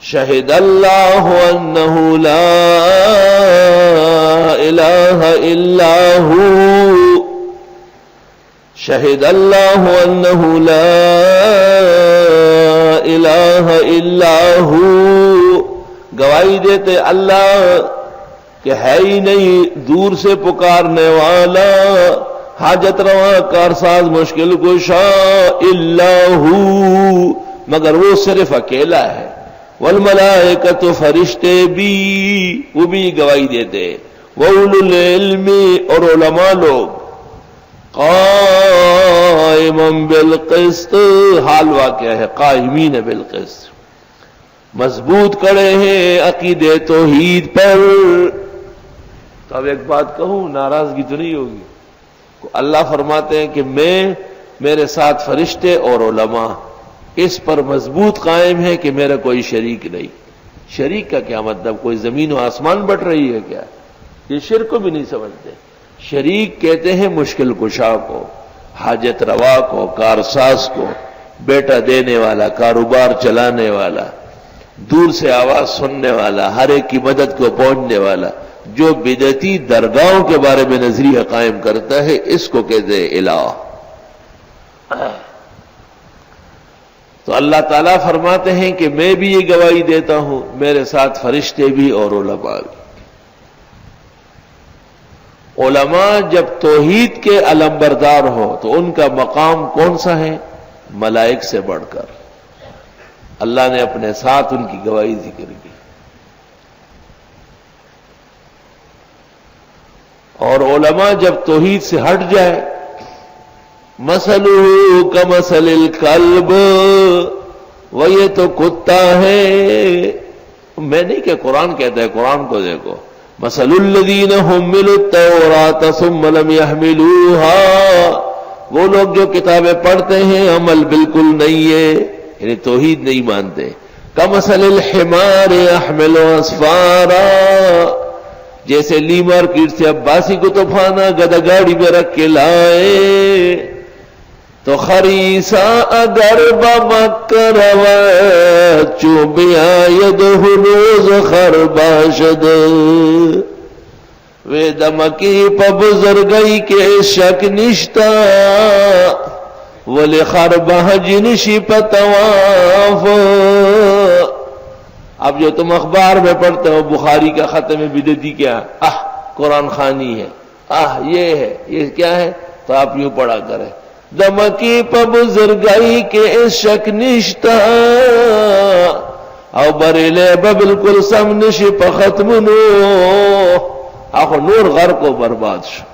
شہد اللہ انہ لا الہ الا ہو، شہد اللہ انہ لا الہ الا ہو، گواہی دیتے اللہ کہ ہے ہی نہیں دور سے پکارنے والا، حاجت روا کارساز مشکل کشا الا ہو، مگر وہ صرف اکیلا ہے، والملائکۃ فرشتے بھی وہ بھی گواہی دیتے، وَأُولُو الْعِلْمِ اور علماء لوگ، قائمًا بالقسط حال واقع ہے قائمین بالقسط، مضبوط کڑے ہیں عقید توحید پر۔ تو اب ایک بات کہوں، ناراضگی تو نہیں ہوگی؟ اللہ فرماتے ہیں کہ میں، میرے ساتھ فرشتے اور علماء اس پر مضبوط قائم ہے کہ میرا کوئی شریک نہیں۔ شریک کا کیا مطلب؟ کوئی زمین و آسمان بٹ رہی ہے کیا؟ یہ شرک کو بھی نہیں سمجھتے۔ شریک کہتے ہیں مشکل کشا کو، حاجت روا کو، کارساز کو، بیٹا دینے والا، کاروبار چلانے والا، دور سے آواز سننے والا، ہر ایک کی مدد کو پہنچنے والا، جو بدعتی درگاہوں کے بارے میں نظریہ قائم کرتا ہے اس کو کہتے ہیں الہ۔ تو اللہ تعالیٰ فرماتے ہیں کہ میں بھی یہ گواہی دیتا ہوں، میرے ساتھ فرشتے بھی اور علماء بھی۔ علماء جب توحید کے علمبردار ہو تو ان کا مقام کون سا ہے؟ ملائک سے بڑھ کر۔ اللہ نے اپنے ساتھ ان کی گواہی ذکر کی۔ اور علماء جب توحید سے ہٹ جائے، مثلہ کمثل الکلب، وہ یہ تو کتا ہے، میں نہیں کہ قرآن کہتا ہے، قرآن کو دیکھو، مثل الذین حملوا التوراۃ ثم لم یحملوها، وہ لوگ جو کتابیں پڑھتے ہیں عمل بالکل نہیں ہے، یعنی توحید نہیں مانتے، کمثل الحمار یحمل اسفارا، جیسے لیمار کیٹ سے عباسی کو طوفانہ گدا گاڑی میں رکھ کے لائے، تو خریسا اگر بمکر و چوبیا یدہنوز خرباشد، وے دمکی پا بزرگئی کے شک نشتا، ولی خربہ جنشی پا تواف۔ اب جو تم اخبار میں پڑھتے ہو بخاری کا ختم بدعتی کیا، قرآن خوانی ہے، یہ ہے، یہ کیا ہے، تو آپ یوں پڑھا کریں، دمکی پا بزرگائی کے شک نشتا، او بریلے با بالکل سم نشی پا ختم نو، آخو نور غرق و برباد شو۔